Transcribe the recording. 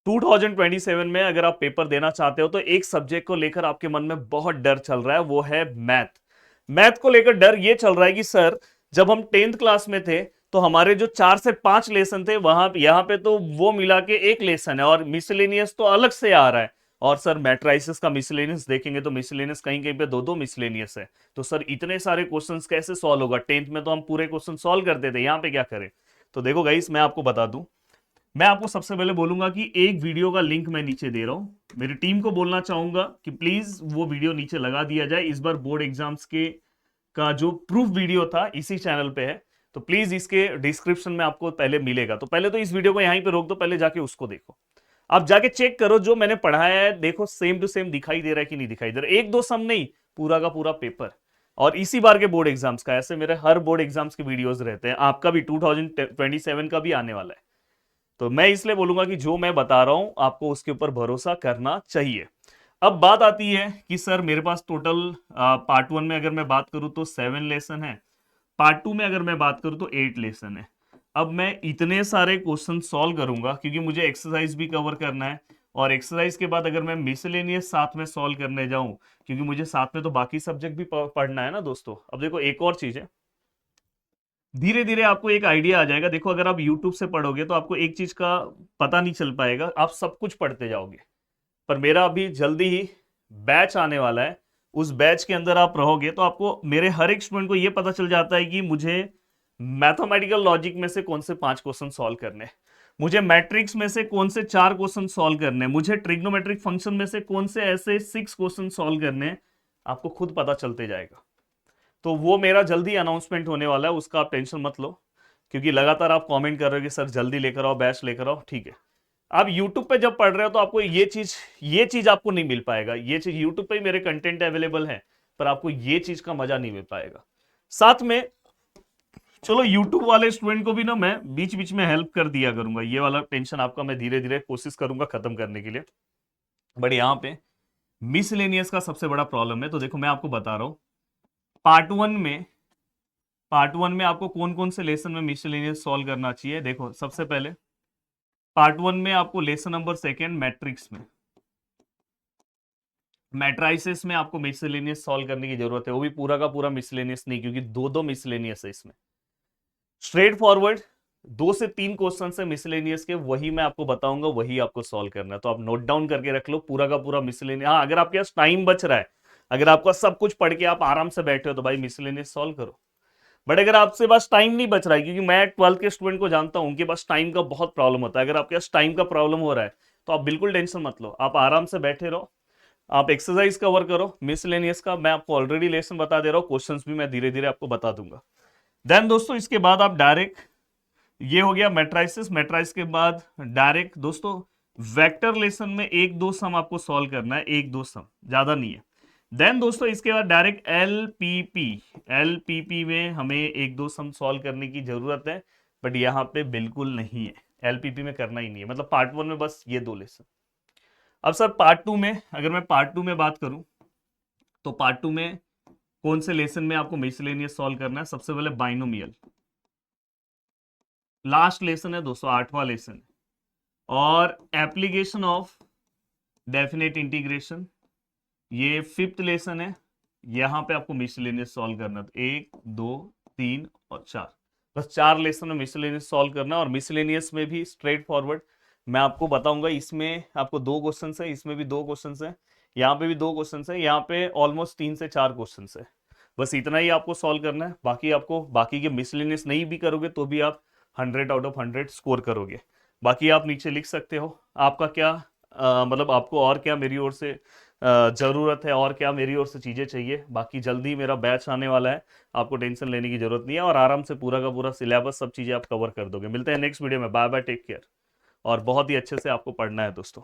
2027 में अगर आप पेपर देना चाहते हो तो एक सब्जेक्ट को लेकर आपके मन में बहुत डर चल रहा है, वो है मैथ। मैथ को लेकर डर ये चल रहा है कि सर जब हम 10th क्लास में थे तो हमारे जो 4 से 5 लेसन थे वहां यहां पे तो वो मिला के एक लेसन है और मिसलेनियस तो अलग से आ रहा है। और सर मैट्राइसिस का मिसलेनियस देखेंगे तो मिसलेनियस कहीं कहीं पे दो दो मिसलेनियस है। तो सर इतने सारे क्वेश्चंस कैसे सॉल्व होगा? 10th में तो हम पूरे क्वेश्चन सॉल्व करते थे, यहां पे क्या करें? तो देखो गाइस, मैं आपको बता दूं, मैं आपको सबसे पहले बोलूंगा कि एक वीडियो का लिंक मैं नीचे दे रहा हूं। मेरी टीम को बोलना चाहूंगा कि प्लीज वो वीडियो नीचे लगा दिया जाए। इस बार बोर्ड एग्जाम्स के का जो प्रूफ वीडियो था इसी चैनल पे है, तो प्लीज इसके डिस्क्रिप्शन में आपको पहले मिलेगा। तो पहले तो इस वीडियो को यहीं पे रोक दो, पहले जाके उसको देखो। आप जाके चेक करो जो मैंने पढ़ाया है, देखो सेम टू सेम दिखाई दे रहा है कि नहीं दिखाई दे रहा है। एक दो सम नहीं, पूरा का पूरा पेपर। और इसी बार के बोर्ड एग्जाम्स का, ऐसे मेरे हर बोर्ड एग्जाम्स के वीडियोस रहते हैं, आपका भी 2027 का भी आने वाला है। तो मैं इसलिए बोलूंगा कि जो मैं बता रहा हूं आपको उसके ऊपर भरोसा करना चाहिए। अब बात आती है कि सर मेरे पास टोटल पार्ट 1 में अगर मैं बात करूं तो 7 लेसन है, पार्ट 2 में अगर मैं बात करूं तो 8 लेसन है। अब मैं इतने सारे क्वेश्चन सॉल्व करूंगा क्योंकि मुझे एक्सरसाइज भी कवर करना है। और एक्सरसाइज के बाद अगर मैं मिसलेनियस साथ में सॉल्व करने जाऊं, क्योंकि मुझे साथ में तो बाकी सब्जेक्ट भी पढ़ना है ना दोस्तों। अब देखो एक और चीज है, धीरे धीरे आपको एक आइडिया आ जाएगा। देखो अगर आप YouTube से पढ़ोगे तो आपको एक चीज का पता नहीं चल पाएगा, आप सब कुछ पढ़ते जाओगे। पर मेरा अभी जल्दी ही बैच आने वाला है, उस बैच के अंदर आप रहोगे तो आपको मेरे हर एक स्टूडेंट को यह पता चल जाता है कि मुझे मैथमेटिकल लॉजिक में से कौन से 5 क्वेश्चन सॉल्व करने हैं, मुझे मैट्रिक्स में से कौन से 4 क्वेश्चन सॉल्व करने हैं, मुझे ट्रिग्नोमेट्रिक फंक्शन में से कौन से ऐसे 6 क्वेश्चन सॉल्व करने हैं। आपको खुद पता चलते जाएगा। तो वो मेरा जल्दी अनाउंसमेंट होने वाला है, उसका आप टेंशन मत लो। क्योंकि लगातार आप कमेंट कर रहे हो कि सर जल्दी लेकर आओ, बैच लेकर आओ। ठीक है, आप यूट्यूब पे जब पढ़ रहे हो तो आपको ये चीज आपको नहीं मिल पाएगा। ये चीज यूट्यूब पे ही मेरे कंटेंट अवेलेबल है, पर आपको ये चीज का मजा नहीं मिल पाएगा। साथ में चलो यूट्यूब वाले स्टूडेंट को भी ना मैं बीच बीच में हेल्प कर दिया करूंगा, ये वाला टेंशन आपका मैं धीरे धीरे कोशिश करूंगा खत्म करने के लिए। बट यहाँ पे मिसलेनियस का सबसे बड़ा प्रॉब्लम है। तो देखो मैं आपको बता रहा हूं, पार्ट वन में पार्ट वन में आपको कौन कौन से लेसन में मिसलेनियस सॉल्व करना चाहिए। देखो सबसे पहले पार्ट 1 में आपको लेसन नंबर सेकेंड मैट्रिक्स में, मैट्राइसिस में आपको मिसलेनियस सॉल्व करने की जरूरत है। वो भी पूरा का पूरा मिसलेनियस नहीं, क्योंकि दो दो मिसलेनियस है इसमें। स्ट्रेट फॉरवर्ड 2 से 3 क्वेश्चन है मिसलेनियस के, वही मैं आपको बताऊंगा, वही आपको सॉल्व करना है। तो आप नोट डाउन करके रख लो पूरा का पूरा मिसलेनियस। हाँ, अगर आपके पास टाइम बच रहा है, अगर आपका सब कुछ पढ़ के आप आराम से बैठे हो तो भाई मिसलेनियस सॉल्व करो। बट अगर आपसे पास टाइम नहीं बच रहा है, क्योंकि मैं 12th के स्टूडेंट को जानता हूं, उनके पास टाइम का बहुत प्रॉब्लम होता है। अगर आपके पास टाइम का प्रॉब्लम हो रहा है तो आप बिल्कुल टेंशन मत लो, आप आराम से बैठे रहो, आप एक्सरसाइज कवर करो। मिसलेनियस का मैं आपको ऑलरेडी लेसन बता दे रहा हूँ, क्वेश्चंस भी मैं धीरे धीरे आपको बता दूंगा। देन दोस्तों इसके बाद आप डायरेक्ट, ये हो गया मैट्राइसिस। मैट्राइसिस के बाद डायरेक्ट दोस्तों वेक्टर लेसन में एक दो सम आपको सॉल्व करना है, एक दो सम, ज्यादा नहीं है। देन दोस्तों इसके बाद डायरेक्ट एलपीपी, एलपीपी में हमें एक दो सम सॉल्व करने की जरूरत है, बट यहाँ पे बिल्कुल नहीं है, एलपीपी में करना ही नहीं है। मतलब पार्ट 1 में बस ये 2 लेसन। अब सर पार्ट 2 में, अगर मैं पार्ट 2 में बात करूं तो पार्ट 2 में कौन से लेसन में आपको मिसलेनियस सॉल्व करना है? सबसे पहले बाइनोमियल, लास्ट लेसन है दोस्तों, 8वां लेसन है। और एप्लीकेशन ऑफ डेफिनेट इंटीग्रेशन, ये 5th लेसन है। यहां पे आपको मिसलेनियस सॉल्व करना था, 1 2 3 और 4, बस 4 लेसन में मिसलेनियस सॉल्व करना। और मिसलेनियस में भी स्ट्रेट फॉरवर्ड मैं आपको बताऊंगा, इसमें आपको 2 क्वेश्चन है, इसमें भी 2 क्वेश्चन है, यहाँ पे भी 2 क्वेश्चन है, यहाँ पे ऑलमोस्ट 3 से 4 क्वेश्चन है। बस इतना ही आपको सॉल्व करना है, बाकी आपको बाकी के मिसलेनियस नहीं भी करोगे तो भी आप 100 आउट ऑफ 100 स्कोर करोगे। बाकी आप नीचे लिख सकते हो आपका क्या मतलब आपको और क्या मेरी ओर से जरूरत है, और क्या मेरी ओर से चीजें चाहिए। बाकी जल्दी मेरा बैच आने वाला है, आपको टेंशन लेने की जरूरत नहीं है, और आराम से पूरा का पूरा सिलेबस सब चीजें आप कवर कर दोगे। मिलते हैं नेक्स्ट वीडियो में, बाय बाय, टेक केयर। और बहुत ही अच्छे से आपको पढ़ना है दोस्तों।